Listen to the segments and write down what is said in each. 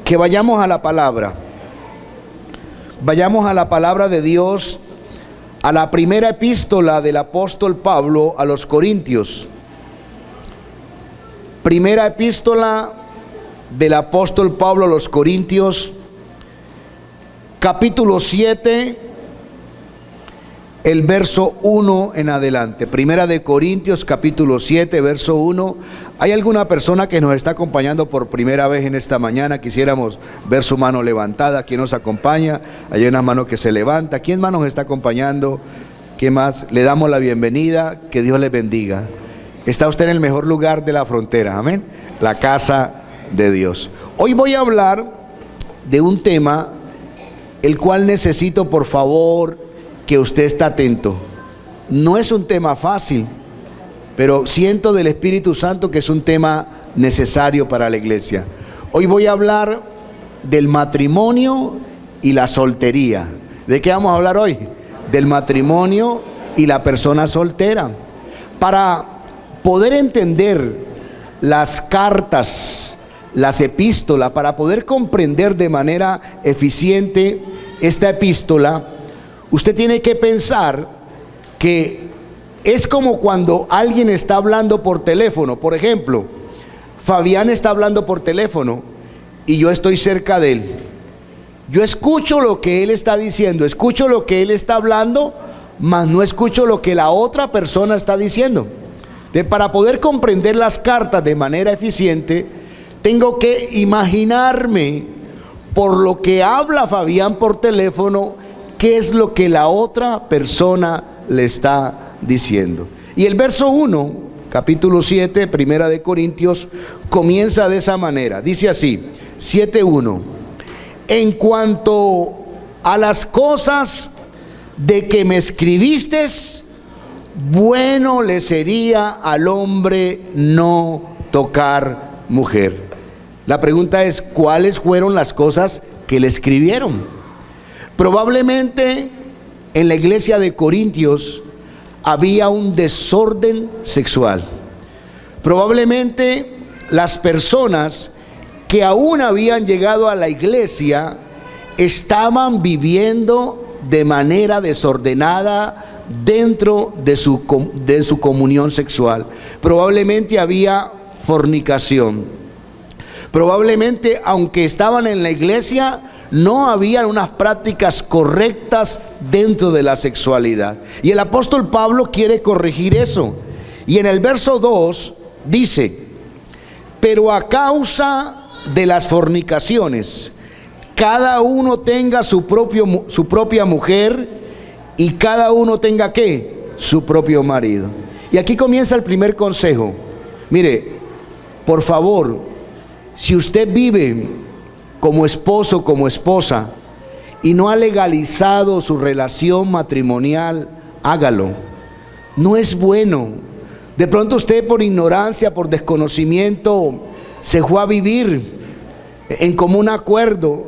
que vayamos a la palabra. Vayamos a la palabra de Dios, a la primera epístola del apóstol Pablo a los Corintios. Primera epístola del apóstol Pablo a los Corintios, capítulo 7, el verso 1 en adelante. Primera de Corintios, capítulo 7, verso 1. ¿Hay alguna persona que nos está acompañando por primera vez en esta mañana? Quisiéramos ver su mano levantada. ¿Quién nos acompaña? Hay una mano que se levanta. ¿Quién más nos está acompañando? ¿Quién más? Le damos la bienvenida. Que Dios le bendiga. Está usted en el mejor lugar de la frontera. Amén. La casa de Dios. Hoy voy a hablar de un tema el cual necesito, por favor, que usted esté atento. No es un tema fácil, pero siento del Espíritu Santo que es un tema necesario para la iglesia. Hoy voy a hablar del matrimonio y la soltería. ¿De qué vamos a hablar hoy? Del matrimonio y la persona soltera. Para poder entender las cartas, las epístolas, para poder comprender de manera eficiente esta epístola, usted tiene que pensar que es como cuando alguien está hablando por teléfono. Por ejemplo, Fabián está hablando por teléfono y yo estoy cerca de él. Yo escucho lo que él está diciendo, escucho lo que él está hablando, mas no escucho lo que la otra persona está diciendo. Para poder comprender las cartas de manera eficiente, tengo que imaginarme por lo que habla Fabián por teléfono, qué es lo que la otra persona le está diciendo. Y el verso 1, capítulo 7, primera de Corintios, comienza de esa manera. Dice así, 7:1: en cuanto a las cosas de que me escribiste, bueno le sería al hombre no tocar mujer. La pregunta es, ¿cuáles fueron las cosas que le escribieron? Probablemente en la iglesia de Corintios había un desorden sexual. Probablemente las personas que aún habían llegado a la iglesia estaban viviendo de manera desordenada dentro de su comunión sexual. Probablemente había fornicación. Probablemente, aunque estaban en la iglesia, no había unas prácticas correctas dentro de la sexualidad. Y el apóstol Pablo quiere corregir eso. Y en el verso 2 dice: pero a causa de las fornicaciones, cada uno tenga su propia mujer, y cada uno tenga ¿qué? Su propio marido. Y aquí comienza el primer consejo. Mire, por favor, si usted vive como esposo, como esposa, y no ha legalizado su relación matrimonial, hágalo. No es bueno. De pronto usted, por ignorancia, por desconocimiento, se fue a vivir en común acuerdo,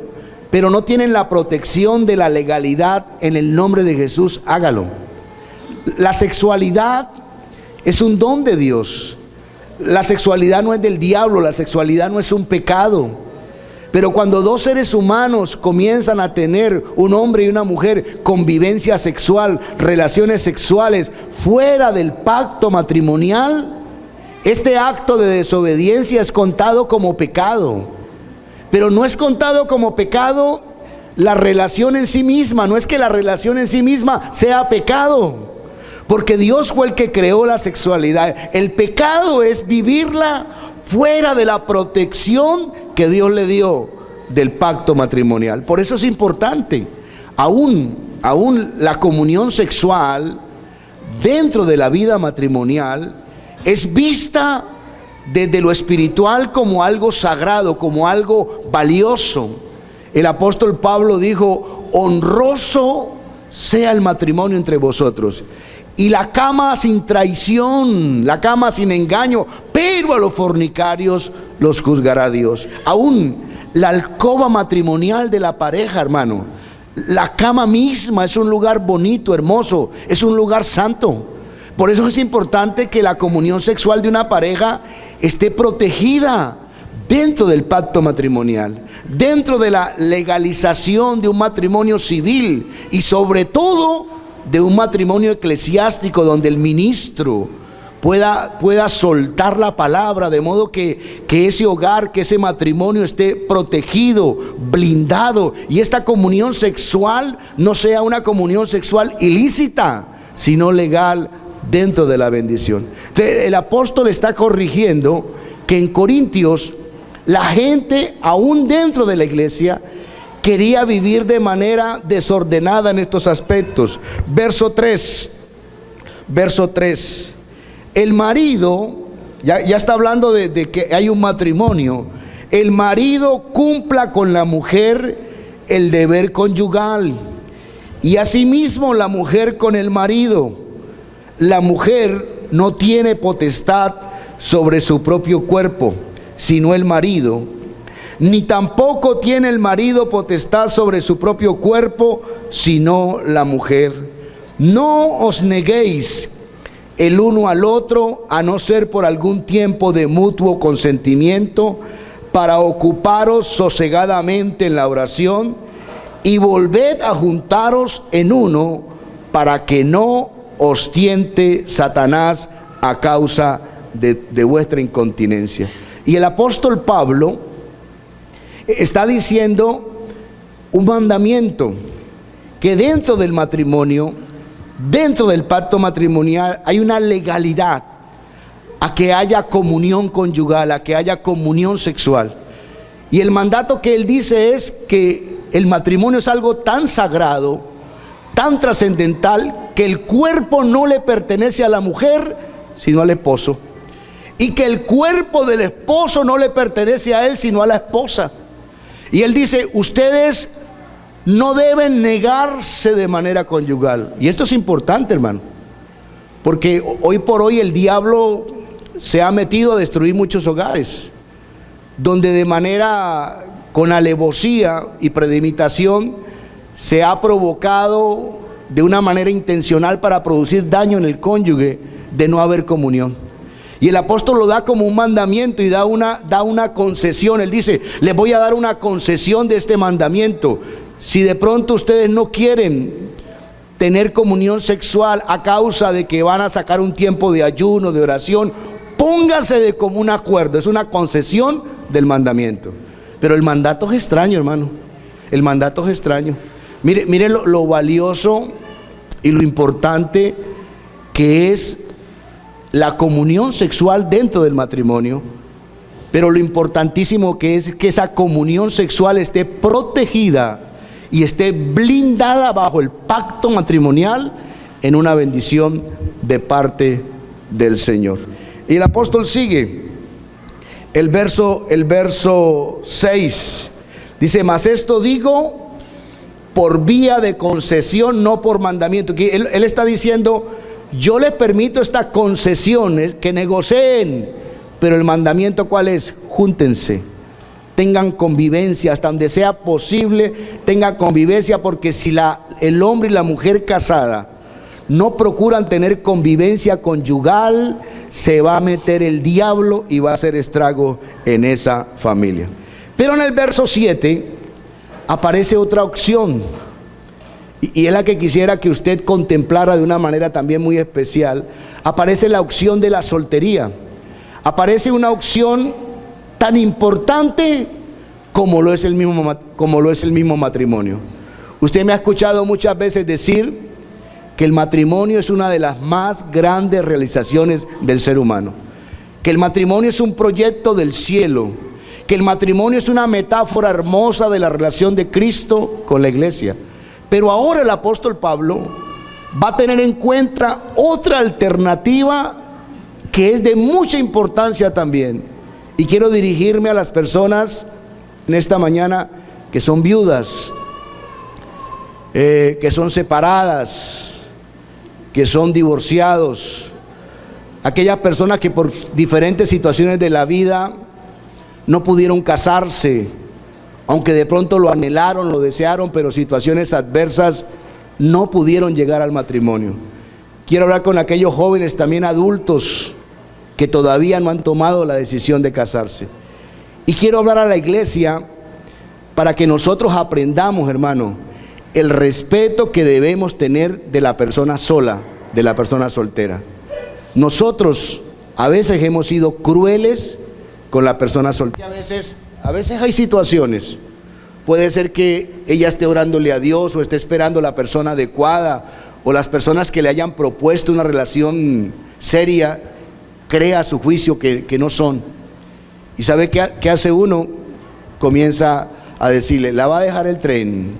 pero no tienen la protección de la legalidad. En el nombre de Jesús, hágalo. La sexualidad es un don de Dios. La sexualidad no es del diablo, la sexualidad no es un pecado. Pero cuando dos seres humanos comienzan a tener, un hombre y una mujer, convivencia sexual, relaciones sexuales fuera del pacto matrimonial, este acto de desobediencia es contado como pecado. Pero no es contado como pecado la relación en sí misma. No es que la relación en sí misma sea pecado, porque Dios fue el que creó la sexualidad. El pecado es vivirla fuera de la protección que Dios le dio del pacto matrimonial. Por eso es importante, aún la comunión sexual dentro de la vida matrimonial es vista desde lo espiritual como algo sagrado, como algo valioso. El apóstol Pablo dijo: honroso sea el matrimonio entre vosotros, y la cama sin traición, la cama sin engaño, pero a los fornicarios los juzgará Dios. Aún la alcoba matrimonial de la pareja, hermano, la cama misma es un lugar bonito, hermoso, es un lugar santo. Por eso es importante que la comunión sexual de una pareja esté protegida dentro del pacto matrimonial, dentro de la legalización de un matrimonio civil y sobre todo de un matrimonio eclesiástico donde el ministro pueda soltar la palabra, de modo que ese hogar, que ese matrimonio esté protegido, blindado, y esta comunión sexual no sea una comunión sexual ilícita, sino legal dentro de la bendición. Entonces, el apóstol está corrigiendo que en Corintios la gente, aún dentro de la iglesia, quería vivir de manera desordenada en estos aspectos. Verso 3. El marido, ya está hablando de que hay un matrimonio. El marido cumpla con la mujer el deber conyugal, y asimismo la mujer con el marido. La mujer no tiene potestad sobre su propio cuerpo, sino el marido, ni tampoco tiene el marido potestad sobre su propio cuerpo, sino la mujer. No os neguéis el uno al otro, a no ser por algún tiempo de mutuo consentimiento, para ocuparos sosegadamente en la oración, y volved a juntaros en uno, para que no os tiente Satanás a causa de vuestra incontinencia. Y el apóstol Pablo está diciendo un mandamiento, que dentro del matrimonio, dentro del pacto matrimonial, hay una legalidad a que haya comunión conyugal, a que haya comunión sexual. Y el mandato que él dice es que el matrimonio es algo tan sagrado, tan trascendental, que el cuerpo no le pertenece a la mujer, sino al esposo. Y que el cuerpo del esposo no le pertenece a él, sino a la esposa. Y él dice, ustedes no deben negarse de manera conyugal. Y esto es importante, hermano, porque hoy por hoy el diablo se ha metido a destruir muchos hogares, donde de manera, con alevosía y premeditación, se ha provocado de una manera intencional para producir daño en el cónyuge, de no haber comunión. Y el apóstol lo da como un mandamiento y da una concesión. Él dice, les voy a dar una concesión de este mandamiento. Si de pronto ustedes no quieren tener comunión sexual a causa de que van a sacar un tiempo de ayuno, de oración, pónganse de común acuerdo. Es una concesión del mandamiento. Pero el mandato es extraño, hermano. El mandato es extraño. Mire lo valioso y lo importante que es la comunión sexual dentro del matrimonio, pero lo importantísimo que es que esa comunión sexual esté protegida y esté blindada bajo el pacto matrimonial en una bendición de parte del Señor. Y el apóstol sigue, el verso 6, dice, mas esto digo por vía de concesión, no por mandamiento. Él está diciendo, yo les permito estas concesiones, que negocien, pero el mandamiento ¿cuál es? Júntense, tengan convivencia, hasta donde sea posible, tengan convivencia, porque si el hombre y la mujer casada no procuran tener convivencia conyugal, se va a meter el diablo y va a hacer estrago en esa familia. Pero en el verso 7 aparece otra opción, y es la que quisiera que usted contemplara de una manera también muy especial. Aparece la opción de la soltería. Aparece una opción tan importante como lo es el mismo matrimonio. Usted me ha escuchado muchas veces decir que el matrimonio es una de las más grandes realizaciones del ser humano, que el matrimonio es un proyecto del cielo, que el matrimonio es una metáfora hermosa de la relación de Cristo con la iglesia. Pero ahora el apóstol Pablo va a tener en cuenta otra alternativa que es de mucha importancia también. Y quiero dirigirme a las personas en esta mañana que son viudas, que son separadas, que son divorciados, aquellas personas que por diferentes situaciones de la vida no pudieron casarse, aunque de pronto lo anhelaron, lo desearon, pero situaciones adversas no pudieron llegar al matrimonio. Quiero hablar con aquellos jóvenes también adultos que todavía no han tomado la decisión de casarse. Y quiero hablar a la iglesia para que nosotros aprendamos, hermano, el respeto que debemos tener de la persona sola, de la persona soltera. Nosotros a veces hemos sido crueles con la persona soltera. A veces hay situaciones. Puede ser que ella esté orándole a Dios o esté esperando la persona adecuada, o las personas que le hayan propuesto una relación seria, crea a su juicio que no son. ¿Y sabe qué hace uno? Comienza a decirle: la va a dejar el tren,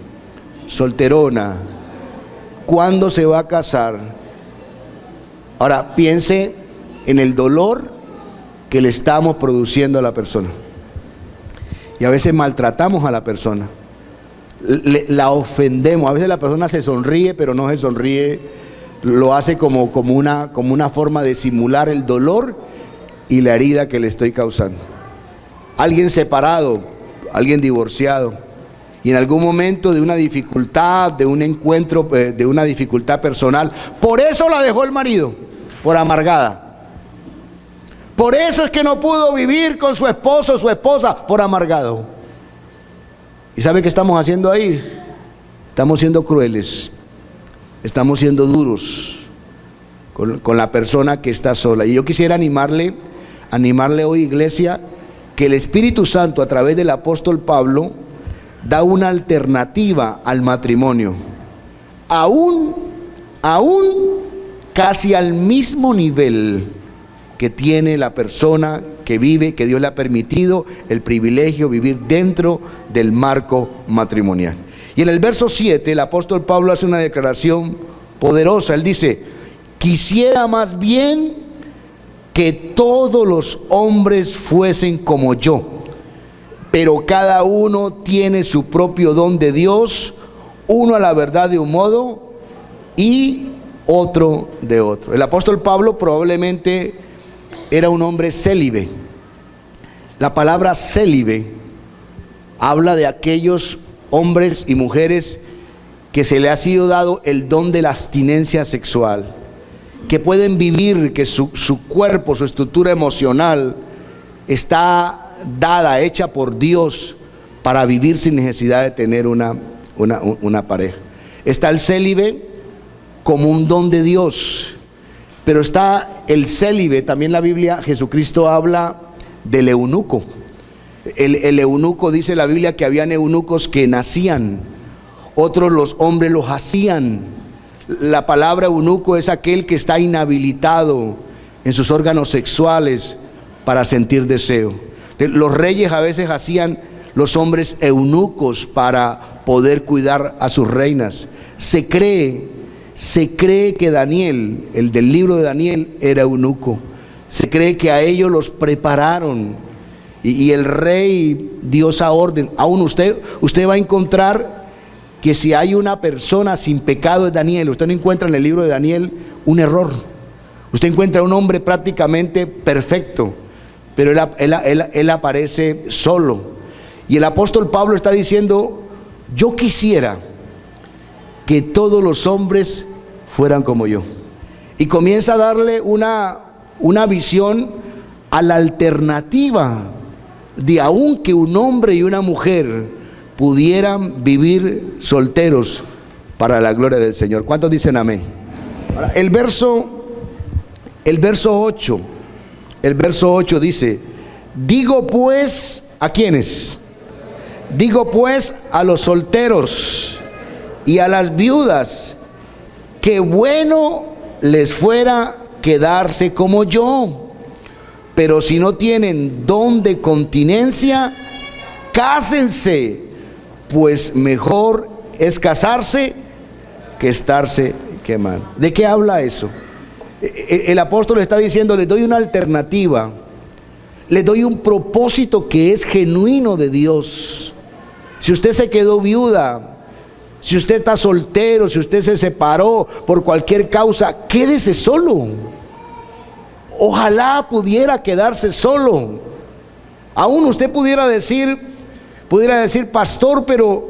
solterona, ¿cuándo se va a casar? Ahora piense en el dolor que le estamos produciendo a la persona. Y a veces maltratamos a la persona, la ofendemos. A veces la persona se sonríe, pero no se sonríe, lo hace como una forma de simular el dolor y la herida que le estoy causando. Alguien separado, alguien divorciado, y en algún momento de una dificultad, de un encuentro, de una dificultad personal, por eso la dejó el marido, por amargada. Por eso es que no pudo vivir con su esposo o su esposa, por amargado. ¿Y sabe qué estamos haciendo ahí? Estamos siendo crueles, estamos siendo duros con la persona que está sola. Y yo quisiera animarle hoy, iglesia, que el Espíritu Santo a través del apóstol Pablo da una alternativa al matrimonio, aún casi al mismo nivel que tiene la persona que vive, que Dios le ha permitido el privilegio de vivir dentro del marco matrimonial. Y en el verso 7 el apóstol Pablo hace una declaración poderosa. Él dice: quisiera más bien que todos los hombres fuesen como yo, pero cada uno tiene su propio don de Dios, uno a la verdad de un modo y otro de otro. El apóstol Pablo probablemente era un hombre célibe. La palabra célibe habla de aquellos hombres y mujeres que se le ha sido dado el don de la abstinencia sexual, que pueden vivir, que su cuerpo, su estructura emocional está dada, hecha por Dios para vivir sin necesidad de tener una pareja. Está el célibe como un don de Dios, pero está el célibe, también la Biblia, Jesucristo habla del eunuco. El eunuco, dice la Biblia, que habían eunucos que nacían, otros los hombres los hacían. La palabra eunuco es aquel que está inhabilitado en sus órganos sexuales para sentir deseo. Los reyes a veces hacían los hombres eunucos para poder cuidar a sus reinas. Se cree que Daniel, el del libro de Daniel, era eunuco. Se cree que a ellos los prepararon y el rey dio esa orden. Aún usted va a encontrar que si hay una persona sin pecado es Daniel. Usted no encuentra en el libro de Daniel un error. Usted encuentra un hombre prácticamente perfecto, pero él aparece solo. Y el apóstol Pablo está diciendo: yo quisiera que todos los hombres fueran como yo. Y comienza a darle una visión a la alternativa de aún que un hombre y una mujer pudieran vivir solteros para la gloria del Señor. ¿Cuántos dicen amén? Ahora, el verso 8 dice: digo pues, ¿a quiénes? Digo pues a los solteros y a las viudas, que bueno les fuera quedarse como yo, pero si no tienen don de continencia, cásense, pues mejor es casarse que estarse quemando. ¿De qué habla eso? El apóstol está diciendo: les doy una alternativa, les doy un propósito que es genuino de Dios. Si usted se quedó viuda, si usted está soltero, si usted se separó por cualquier causa, quédese solo. Ojalá pudiera quedarse solo. Aún usted pudiera decir, pastor, pero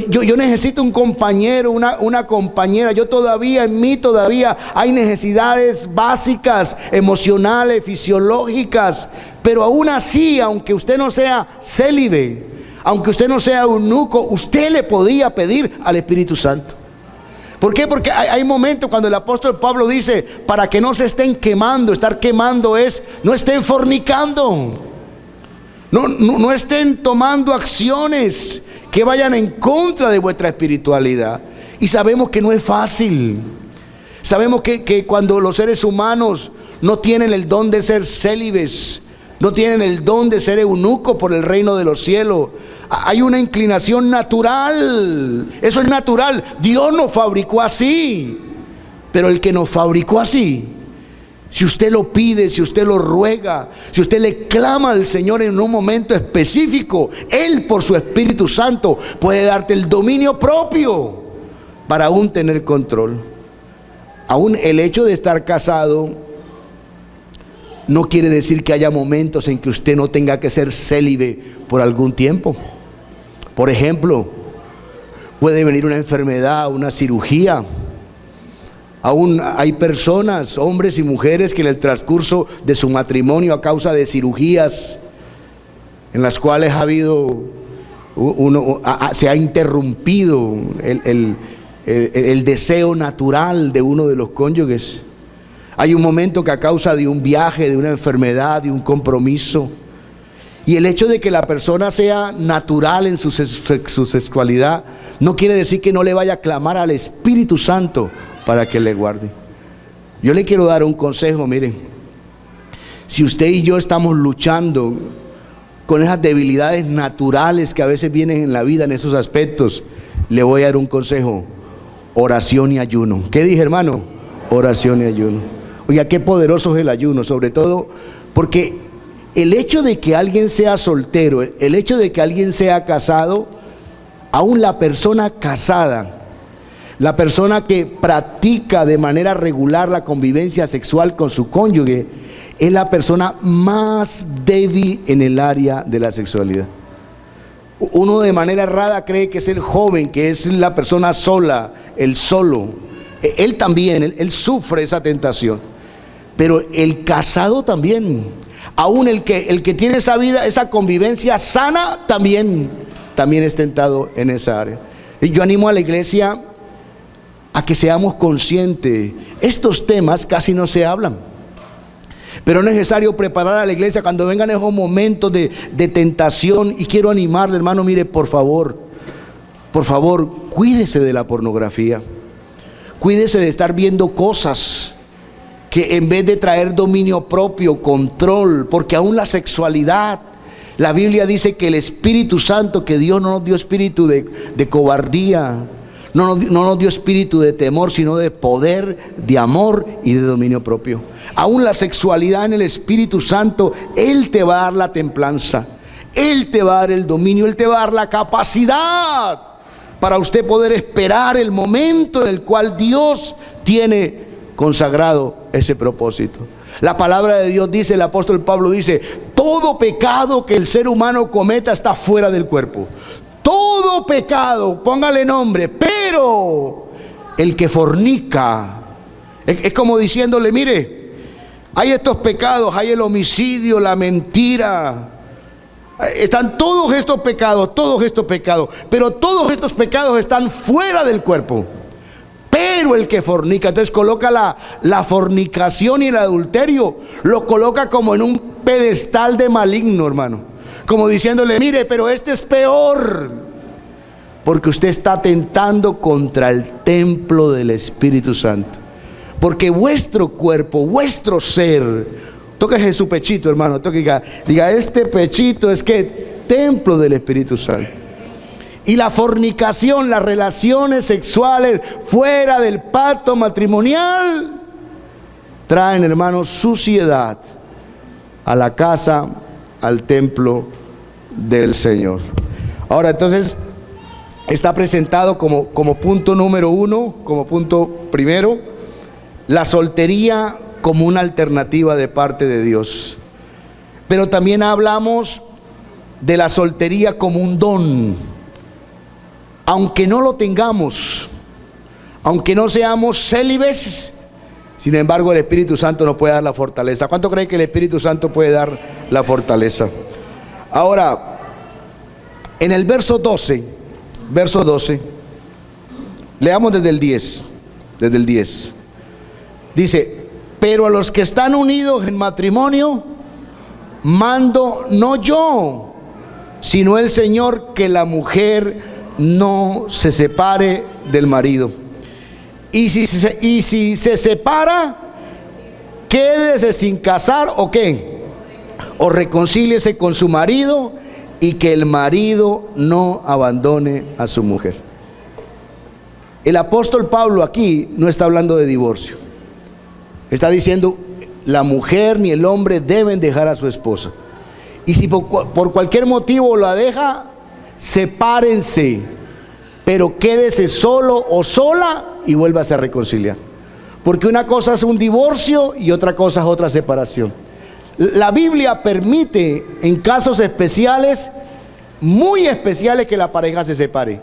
yo necesito un compañero, una compañera. En mí todavía hay necesidades básicas, emocionales, fisiológicas, Pero aún así, aunque usted no sea célibe, aunque usted no sea eunuco, usted le podía pedir al Espíritu Santo. ¿Por qué? Porque hay momentos cuando el apóstol Pablo dice, para que no se estén quemando. Estar quemando es, no estén fornicando, no estén tomando acciones que vayan en contra de vuestra espiritualidad. Y sabemos que no es fácil. Sabemos que cuando los seres humanos no tienen el don de ser célibes, no tienen el don de ser eunucos por el reino de los cielos, hay una inclinación natural. Eso es natural. Dios nos fabricó así. Pero el que nos fabricó así, si usted lo pide, si usted lo ruega, si usted le clama al Señor en un momento específico, Él por su Espíritu Santo puede darte el dominio propio para aún tener control. Aún el hecho de estar casado no quiere decir que haya momentos en que usted no tenga que ser célibe por algún tiempo. Por ejemplo, puede venir una enfermedad, una cirugía. Aún hay personas, hombres y mujeres, que en el transcurso de su matrimonio, a causa de cirugías en las cuales ha habido se ha interrumpido el deseo natural de uno de los cónyuges. Hay un momento que a causa de un viaje, de una enfermedad, de un compromiso, y el hecho de que la persona sea natural en su sexualidad no quiere decir que no le vaya a clamar al Espíritu Santo para que le guarde. Yo le quiero dar un consejo. Miren, si usted y yo estamos luchando con esas debilidades naturales que a veces vienen en la vida en esos aspectos, le voy a dar un consejo: oración y ayuno. ¿Qué dije, hermano? Oración y ayuno. Oiga, qué poderoso es el ayuno, sobre todo porque el hecho de que alguien sea soltero, el hecho de que alguien sea casado, aún la persona casada, la persona que practica de manera regular la convivencia sexual con su cónyuge, es la persona más débil en el área de la sexualidad. Uno de manera errada cree que es el joven, que es la persona sola, el solo. Él también, él sufre esa tentación. Pero el casado también, aún el que tiene esa vida, esa convivencia sana, también es tentado en esa área. Y yo animo a la iglesia a que seamos conscientes. Estos temas casi no se hablan, pero es necesario preparar a la iglesia cuando vengan esos momentos de tentación. Y quiero animarle, hermano, mire, por favor, cuídese de la pornografía. Cuídese de estar viendo cosas que en vez de traer dominio propio, control, porque aún la sexualidad, la Biblia dice que el Espíritu Santo, que Dios no nos dio espíritu de cobardía, no nos dio espíritu de temor, sino de poder, de amor y de dominio propio. Aún la sexualidad en el Espíritu Santo, Él te va a dar la templanza, Él te va a dar el dominio, Él te va a dar la capacidad para usted poder esperar el momento en el cual Dios tiene consagrado ese propósito. La palabra de Dios dice, el apóstol Pablo dice, todo pecado que el ser humano cometa está fuera del cuerpo. Todo pecado, póngale nombre, pero el que fornica, es como diciéndole, mire, hay estos pecados, hay el homicidio, la mentira, están todos estos pecados, pero todos estos pecados están fuera del cuerpo. Pero el que fornica, entonces coloca la fornicación y el adulterio, lo coloca como en un pedestal de maligno, hermano, como diciéndole, mire, pero este es peor, porque usted está atentando contra el templo del Espíritu Santo. Porque vuestro cuerpo, vuestro ser, tóquese su pechito, hermano, diga, este pechito es que templo del Espíritu Santo. Y la fornicación, las relaciones sexuales fuera del pacto matrimonial, traen, hermanos, suciedad a la casa, al templo del Señor. Ahora, entonces, está presentado como punto número uno, como punto primero, la soltería como una alternativa de parte de Dios. Pero también hablamos de la soltería como un don. Aunque no lo tengamos, aunque no seamos célibes, sin embargo el Espíritu Santo nos puede dar la fortaleza. ¿Cuánto creen que el Espíritu Santo puede dar la fortaleza. Ahora, en el verso 12, leamos desde el 10, dice: pero a los que están unidos en matrimonio, mando no yo, sino el Señor, que la mujer no se separe del marido. Y si se separa, quédese sin casar, ¿o qué? O reconcíliese con su marido, y que el marido no abandone a su mujer. El apóstol Pablo aquí no está hablando de divorcio. Está diciendo, la mujer ni el hombre deben dejar a su esposa. Y si por cualquier motivo la deja, sepárense, pero quédese solo o sola y vuélvase a reconciliar. Porque una cosa es un divorcio y otra cosa es otra separación. La Biblia permite en casos especiales, muy especiales, que la pareja se separe.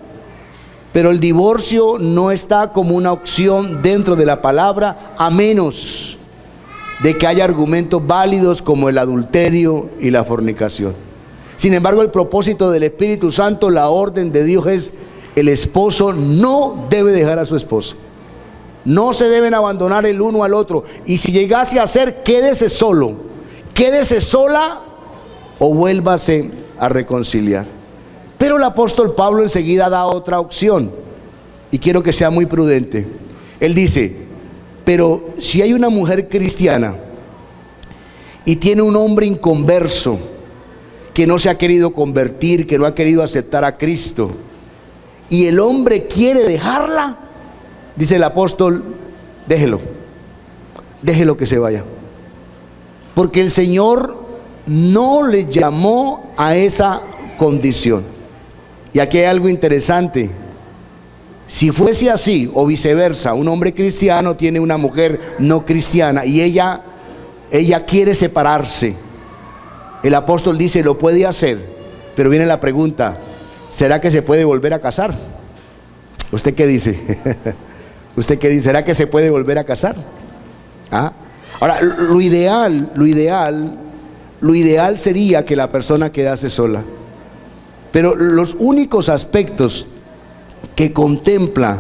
Pero el divorcio no está como una opción dentro de la palabra, a menos de que haya argumentos válidos como el adulterio y la fornicación. Sin embargo, el propósito del Espíritu Santo, la orden de Dios es: el esposo no debe dejar a su esposa. No se deben abandonar el uno al otro. Y si llegase a ser, quédese solo, quédese sola, o vuélvase a reconciliar. Pero el apóstol Pablo enseguida da otra opción, y quiero que sea muy prudente. Él dice: pero si hay una mujer cristiana y tiene un hombre inconverso que no se ha querido convertir, que no ha querido aceptar a Cristo, y el hombre quiere dejarla, dice el apóstol, déjelo que se vaya, porque el Señor no le llamó a esa condición. Y aquí hay algo interesante: si fuese así o viceversa, un hombre cristiano tiene una mujer no cristiana y ella quiere separarse, el apóstol dice, lo puede hacer, pero viene la pregunta: ¿será que se puede volver a casar? ¿Usted qué dice? ¿Usted qué dice? ¿Será que se puede volver a casar? ¿Ah? Ahora, lo ideal sería que la persona quedase sola. Pero los únicos aspectos que contempla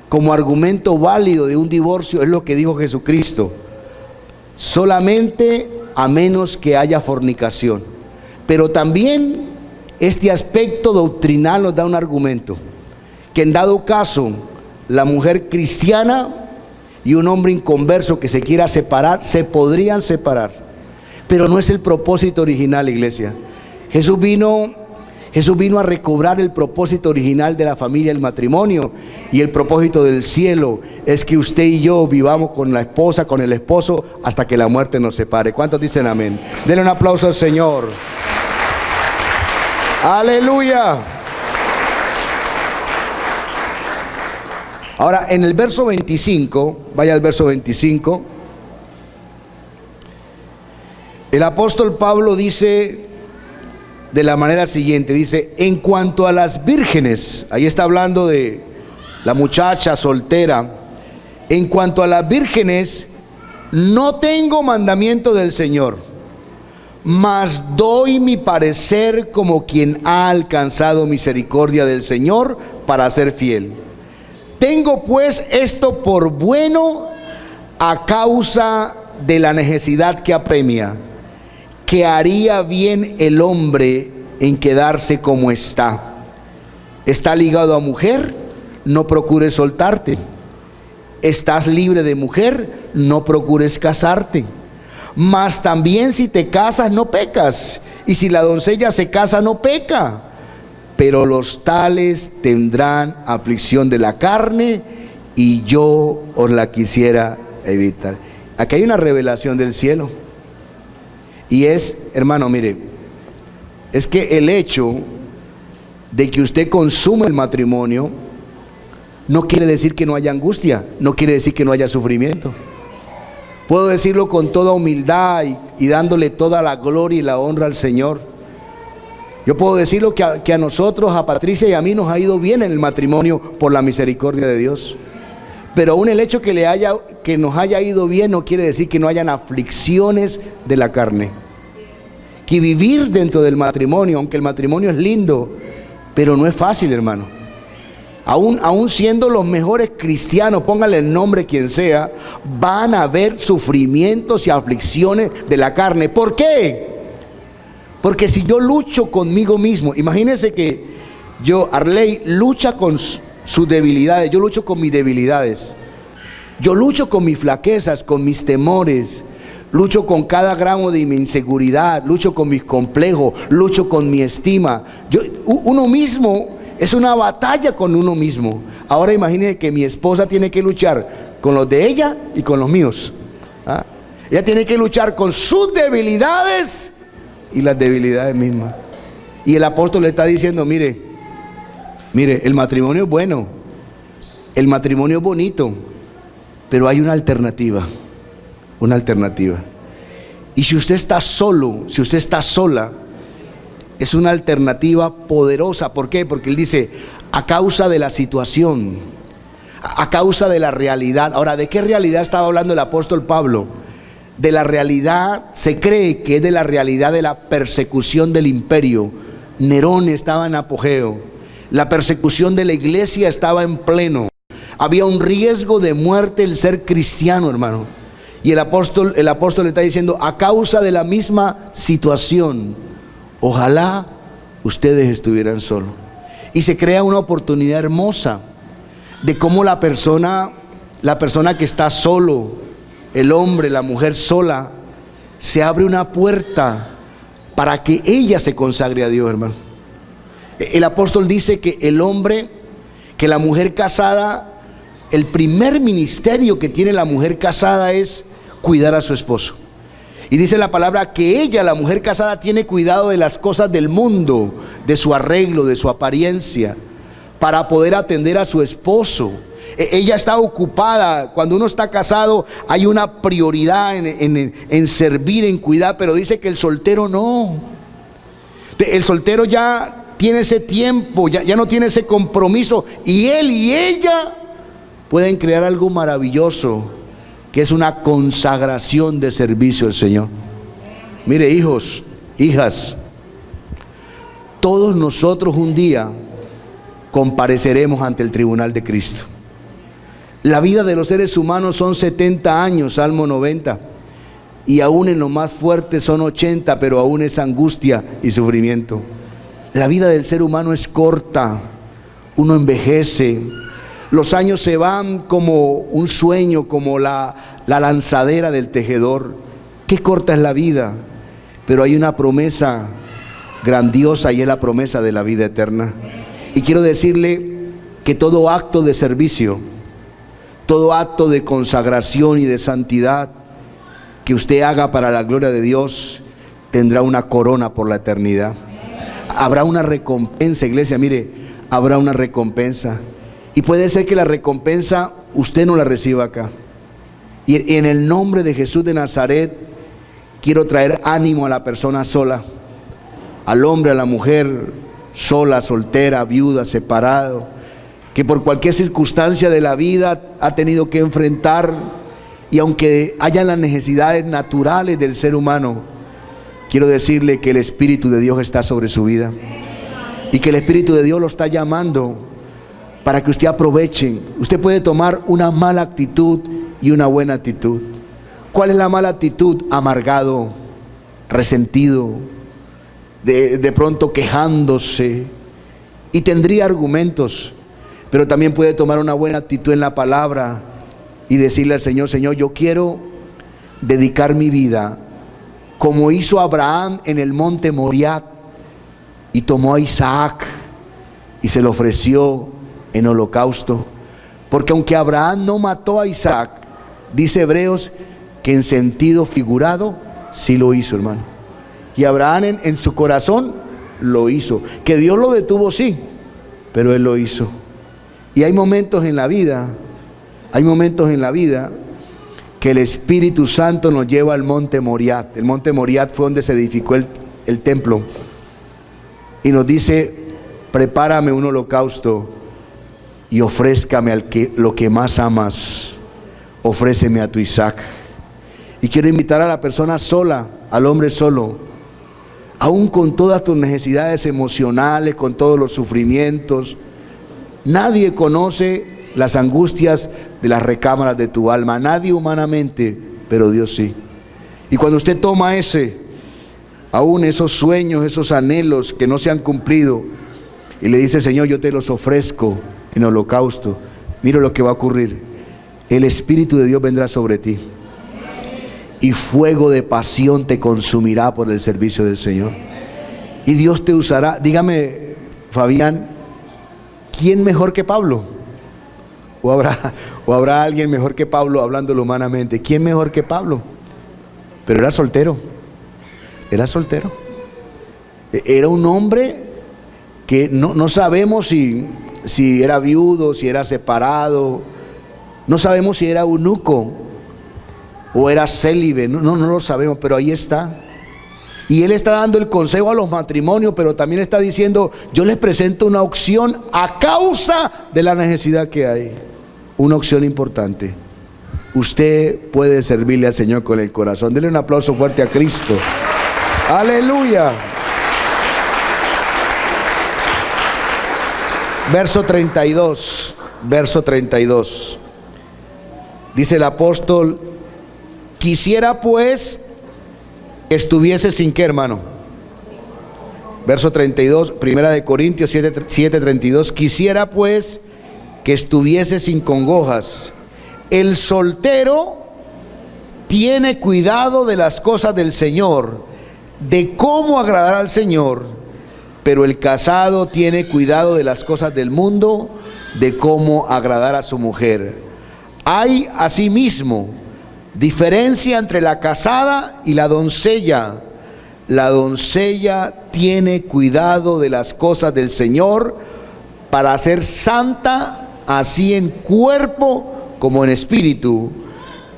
como argumento válido de un divorcio es lo que dijo Jesucristo: solamente a menos que haya fornicación. Pero también este aspecto doctrinal nos da un argumento: que en dado caso la mujer cristiana y un hombre inconverso que se quiera separar, se podrían separar. Pero no es el propósito original, iglesia. Jesús vino a recobrar el propósito original de la familia, el matrimonio. Y el propósito del cielo es que usted y yo vivamos con la esposa, con el esposo, hasta que la muerte nos separe. ¿Cuántos dicen amén? Denle un aplauso al Señor. Aleluya. Ahora, en el verso 25, vaya al verso 25, el apóstol Pablo dice de la manera siguiente, dice: en cuanto a las vírgenes, ahí está hablando de la muchacha soltera, en cuanto a las vírgenes, no tengo mandamiento del Señor, mas doy mi parecer como quien ha alcanzado misericordia del Señor para ser fiel. Tengo pues esto por bueno a causa de la necesidad que apremia, que haría bien el hombre en quedarse como está. ¿Estás ligado a mujer? No procures soltarte. ¿Estás libre de mujer? No procures casarte. Mas también si te casas no pecas, y si la doncella se casa no peca. Pero los tales tendrán aflicción de la carne, y yo os la quisiera evitar. Aquí hay una revelación del cielo. Y es, hermano, mire, es que el hecho de que usted consume el matrimonio no quiere decir que no haya angustia, no quiere decir que no haya sufrimiento. Puedo decirlo con toda humildad y dándole toda la gloria y la honra al Señor. Yo puedo decirlo que a nosotros, a Patricia y a mí, nos ha ido bien en el matrimonio por la misericordia de Dios. Pero aún el hecho que nos haya ido bien no quiere decir que no hayan aflicciones de la carne. que vivir dentro del matrimonio, aunque el matrimonio es lindo, pero no es fácil, hermano. Aún siendo los mejores cristianos, póngale el nombre quien sea, van a haber sufrimientos y aflicciones de la carne. ¿Por qué? Porque si yo lucho conmigo mismo, imagínense que Arley lucha con sus debilidades, yo lucho con mis debilidades, yo lucho con mis flaquezas, con mis temores, lucho con cada gramo de mi inseguridad, lucho con mis complejos, lucho con mi estima. Uno mismo es una batalla con uno mismo. Ahora imagínense que mi esposa tiene que luchar con los de ella y con los míos. Ella tiene que luchar con sus debilidades y las debilidades mismas. Y el apóstol le está diciendo, mire, el matrimonio es bueno, el matrimonio es bonito, pero hay una alternativa. Y si usted está solo, si usted está sola, es una alternativa poderosa. ¿Por qué? Porque él dice, a causa de la situación, a causa de la realidad. Ahora, ¿de qué realidad estaba hablando el apóstol Pablo? De la realidad, se cree que es de la realidad de la persecución del imperio. Nerón estaba en apogeo, la persecución de la iglesia estaba en pleno, había un riesgo de muerte el ser cristiano, hermano. Y el apóstol le está diciendo, a causa de la misma situación, ojalá ustedes estuvieran solos. Y se crea una oportunidad hermosa de cómo la persona que está solo, el hombre, la mujer sola, se abre una puerta para que ella se consagre a Dios, hermano. El apóstol dice que el hombre, que la mujer casada, el primer ministerio que tiene la mujer casada es cuidar a su esposo. Y dice la palabra que ella, la mujer casada, tiene cuidado de las cosas del mundo, de su arreglo, de su apariencia, para poder atender a su esposo. Ella está ocupada. Cuando uno está casado hay una prioridad en servir, en cuidar, pero dice que el soltero no. El soltero ya tiene ese tiempo, ya no tiene ese compromiso, y él y ella pueden crear algo maravilloso, que es una consagración de servicio al Señor. Mire, hijos, hijas, todos nosotros un día compareceremos ante el tribunal de Cristo. La vida de los seres humanos son 70 años, Salmo 90, y aún en lo más fuerte son 80, pero aún es angustia y sufrimiento. La vida del ser humano es corta, uno envejece, los años se van como un sueño, como la lanzadera del tejedor. Qué corta es la vida, pero hay una promesa grandiosa, y es la promesa de la vida eterna. Y quiero decirle que todo acto de servicio, todo acto de consagración y de santidad que usted haga para la gloria de Dios, tendrá una corona por la eternidad. Habrá una recompensa, iglesia, mire, habrá una recompensa. Y puede ser que la recompensa usted no la reciba acá. Y en el nombre de Jesús de Nazaret, quiero traer ánimo a la persona sola, al hombre, a la mujer sola, soltera, viuda, separado, que por cualquier circunstancia de la vida ha tenido que enfrentar, y aunque hayan las necesidades naturales del ser humano, quiero decirle que el Espíritu de Dios está sobre su vida, y que el Espíritu de Dios lo está llamando para que usted aproveche. Usted puede tomar una mala actitud y una buena actitud. ¿Cuál es la mala actitud? Amargado, resentido, de pronto quejándose, y tendría argumentos. Pero también puede tomar una buena actitud en la palabra y decirle al Señor: Señor, yo quiero dedicar mi vida como hizo Abraham en el monte Moriah, y tomó a Isaac y se lo ofreció en holocausto. Porque aunque Abraham no mató a Isaac, dice Hebreos que en sentido figurado sí lo hizo, hermano. Y Abraham en su corazón lo hizo. Que Dios lo detuvo, sí, pero él lo hizo. Y hay momentos en la vida que el Espíritu Santo nos lleva al monte Moriah. El monte Moriah fue donde se edificó el templo, y nos dice: prepárame un holocausto y ofrézcame lo que más amas, ofréceme a tu Isaac. Y quiero invitar a la persona sola, al hombre solo, aún con todas tus necesidades emocionales, con todos los sufrimientos. Nadie conoce las angustias de las recámaras de tu alma, nadie humanamente, pero Dios sí. Y cuando usted toma aún esos sueños, esos anhelos que no se han cumplido, y le dice: Señor, yo te los ofrezco en holocausto, mira lo que va a ocurrir. El Espíritu de Dios vendrá sobre ti y fuego de pasión te consumirá por el servicio del Señor. Y Dios te usará. Dígame, Fabián, ¿quién mejor que Pablo? ¿O habrá alguien mejor que Pablo, hablándolo humanamente? ¿Quién mejor que Pablo? Pero era soltero. Era soltero. Era un hombre que no sabemos si era viudo, si era separado. No sabemos si era eunuco o era célibe. No lo sabemos, pero ahí está. Y él está dando el consejo a los matrimonios, pero también está diciendo: yo les presento una opción a causa de la necesidad que hay. Una opción importante. Usted puede servirle al Señor con el corazón. Denle un aplauso fuerte a Cristo. Aleluya. Verso 32. Dice el apóstol: quisiera pues que estuviese sin qué, hermano. Verso 32, Primera de Corintios 7:32. Quisiera pues que estuviese sin congojas. El soltero tiene cuidado de las cosas del Señor, de cómo agradar al Señor, pero el casado tiene cuidado de las cosas del mundo, de cómo agradar a su mujer. Hay asimismo diferencia entre la casada y la doncella. La doncella tiene cuidado de las cosas del Señor para ser santa, así en cuerpo como en espíritu,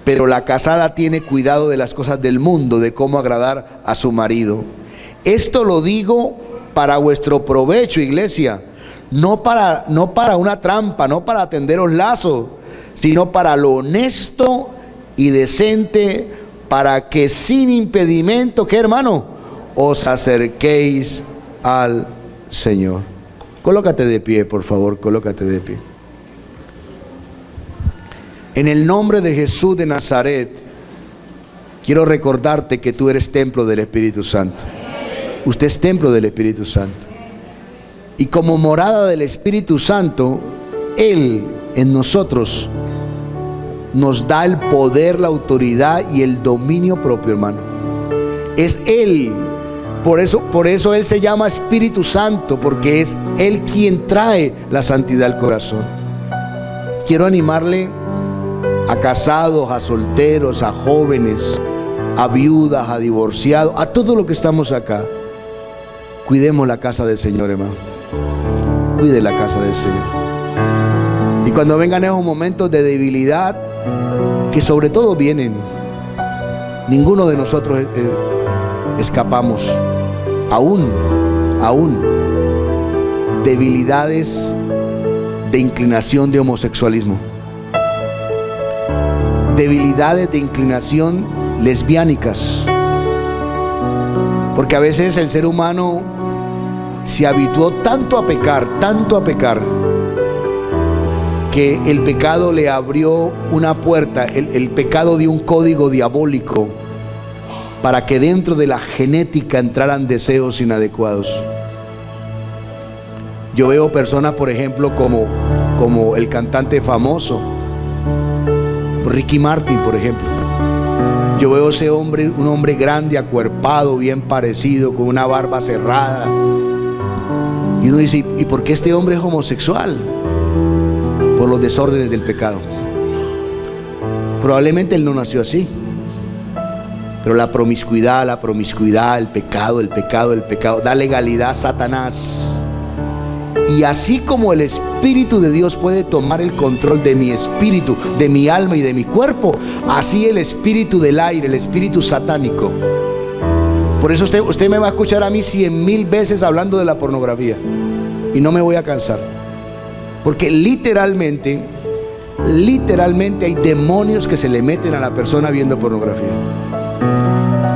pero la casada tiene cuidado de las cosas del mundo, de cómo agradar a su marido. Esto lo digo para vuestro provecho, iglesia, no para una trampa, no para tenderos lazos, sino para lo honesto y decente, para que sin impedimento, ¿qué, hermano?, os acerquéis al Señor. Colócate de pie, por favor, colócate de pie. En el nombre de Jesús de Nazaret, quiero recordarte que tú eres templo del Espíritu Santo. Usted es templo del Espíritu Santo. Y como morada del Espíritu Santo, Él en nosotros nos da el poder, la autoridad y el dominio propio, hermano. Es Él. Por eso Él se llama Espíritu Santo, porque es Él quien trae la santidad al corazón. Quiero animarle a casados, a solteros, a jóvenes, a viudas, a divorciados, a todos los que estamos acá. Cuidemos la casa del Señor, hermano. Cuide la casa del Señor. Y cuando vengan esos momentos de debilidad, que sobre todo vienen, ninguno de nosotros escapamos. Aún debilidades de inclinación de homosexualismo, debilidades de inclinación lesbiánicas, porque a veces el ser humano se habituó tanto a pecar, que el pecado le abrió una puerta, el pecado dio un código diabólico para que dentro de la genética entraran deseos inadecuados. Yo veo personas, por ejemplo, como el cantante famoso Ricky Martin, por ejemplo. Yo veo ese hombre, un hombre grande, acuerpado, bien parecido, con una barba cerrada. Y uno dice: ¿y por qué este hombre es homosexual? Por los desórdenes del pecado. Probablemente él no nació así, pero la promiscuidad, el pecado, da legalidad a Satanás. Y así como el Espíritu de Dios puede tomar el control de mi espíritu, de mi alma y de mi cuerpo, así el espíritu del aire, el espíritu satánico. Por eso usted me va a escuchar a mí 100,000 veces hablando de la pornografía, y no me voy a cansar, porque literalmente hay demonios que se le meten a la persona viendo pornografía.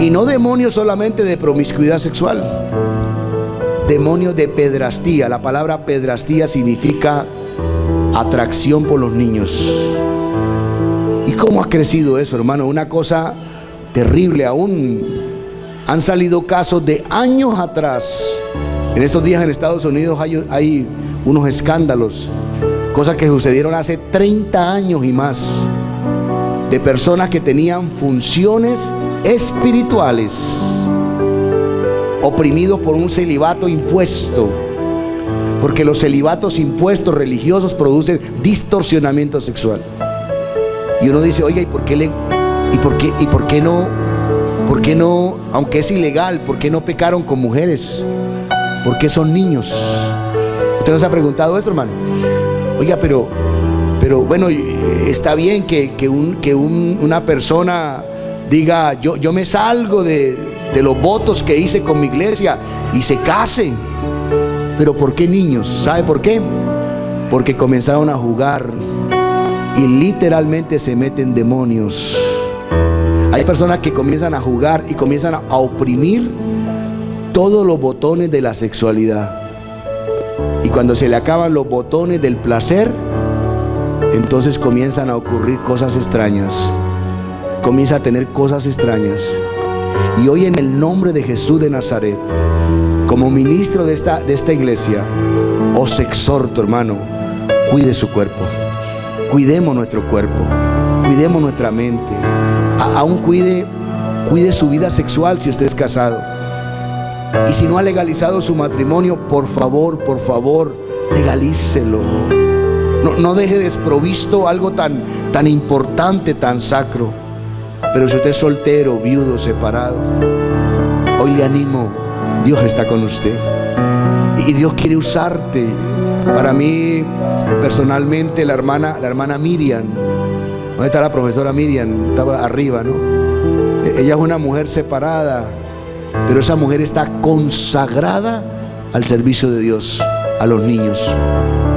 Y no demonios solamente de promiscuidad sexual, demonios de pedrastía. La palabra pedrastía significa atracción por los niños. ¿Y cómo ha crecido eso, hermano? Una cosa terrible. Aún han salido casos de años atrás. En estos días en Estados Unidos hay unos escándalos, cosas que sucedieron hace 30 años y más, de personas que tenían funciones espirituales, oprimidos por un celibato impuesto, porque los celibatos impuestos religiosos producen distorsionamiento sexual. Y uno dice, oiga, ¿y por qué no, aunque es ilegal, por qué no pecaron con mujeres? ¿Por qué son niños? ¿Usted no se ha preguntado esto, hermano? Oiga, pero bueno, está bien que una persona diga, yo me salgo de los votos que hice con mi iglesia y se case. Pero ¿por qué niños? ¿Sabe por qué? Porque comenzaron a jugar y literalmente se meten demonios. Hay personas que comienzan a jugar y comienzan a oprimir todos los botones de la sexualidad. Y cuando se le acaban los botones del placer, entonces comienzan a ocurrir cosas extrañas. Comienza a tener cosas extrañas. Y hoy, en el nombre de Jesús de Nazaret, como ministro de esta iglesia, os exhorto, hermano, cuide su cuerpo. Cuidemos nuestro cuerpo, cuidemos nuestra mente. Aún cuide su vida sexual si usted es casado. Y si no ha legalizado su matrimonio, por favor, legalícelo. No deje desprovisto algo tan importante, tan sacro. Pero si usted es soltero, viudo, separado, hoy le animo, Dios está con usted. Y Dios quiere usarte. Para mí, personalmente, la hermana Miriam, ¿dónde está la profesora Miriam? Está arriba, ¿no? Ella es una mujer separada, pero esa mujer está consagrada al servicio de Dios, a los niños.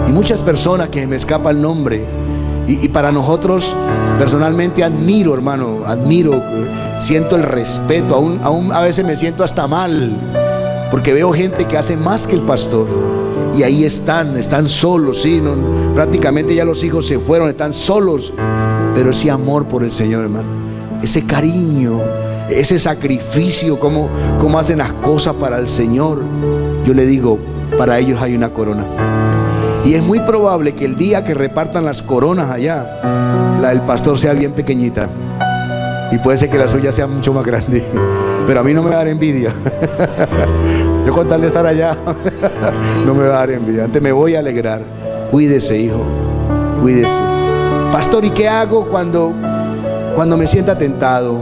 Y muchas personas que me escapa el nombre. Y para nosotros, personalmente, admiro, hermano, siento el respeto. Aún a veces me siento hasta mal, porque veo gente que hace más que el pastor. Y ahí están solos, ¿sí? Prácticamente ya los hijos se fueron, están solos. Pero ese amor por el Señor, hermano, ese cariño, ese sacrificio, cómo hacen las cosas para el Señor. Yo le digo, para ellos hay una corona. Y es muy probable que el día que repartan las coronas allá, la del pastor sea bien pequeñita. Y puede ser que la suya sea mucho más grande. Pero a mí no me va a dar envidia. Yo, con tal de estar allá, no me va a dar envidia. Antes me voy a alegrar. Cuídese, hijo, cuídese. Pastor, ¿y qué hago cuando me sienta tentado?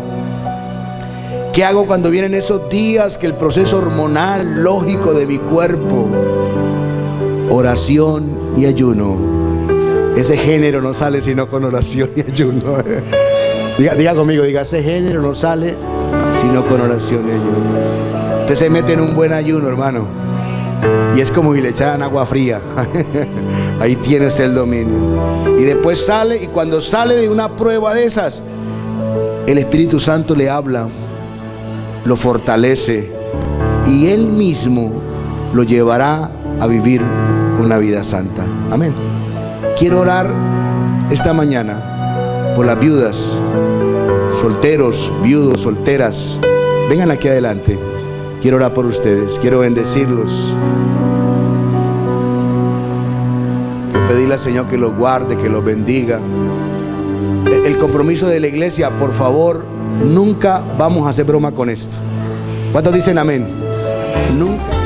¿Qué hago cuando vienen esos días que el proceso hormonal lógico de mi cuerpo? Oración y ayuno. Ese género no sale sino con oración y ayuno. Diga conmigo, ese género no sale sino con oración y ayuno. Usted se mete en un buen ayuno, hermano, y es como si le echaran agua fría. Ahí tiene usted el dominio. Y después sale, y cuando sale de una prueba de esas, el Espíritu Santo le habla, lo fortalece, y Él mismo lo llevará a vivir una vida santa. Amén. Quiero orar esta mañana por las viudas, solteros, viudos, solteras. Vengan aquí adelante. Quiero orar por ustedes, quiero bendecirlos. Quiero pedirle al Señor que los guarde, que los bendiga. El compromiso de la iglesia, por favor, nunca vamos a hacer broma con esto. ¿Cuántos dicen amén? Nunca.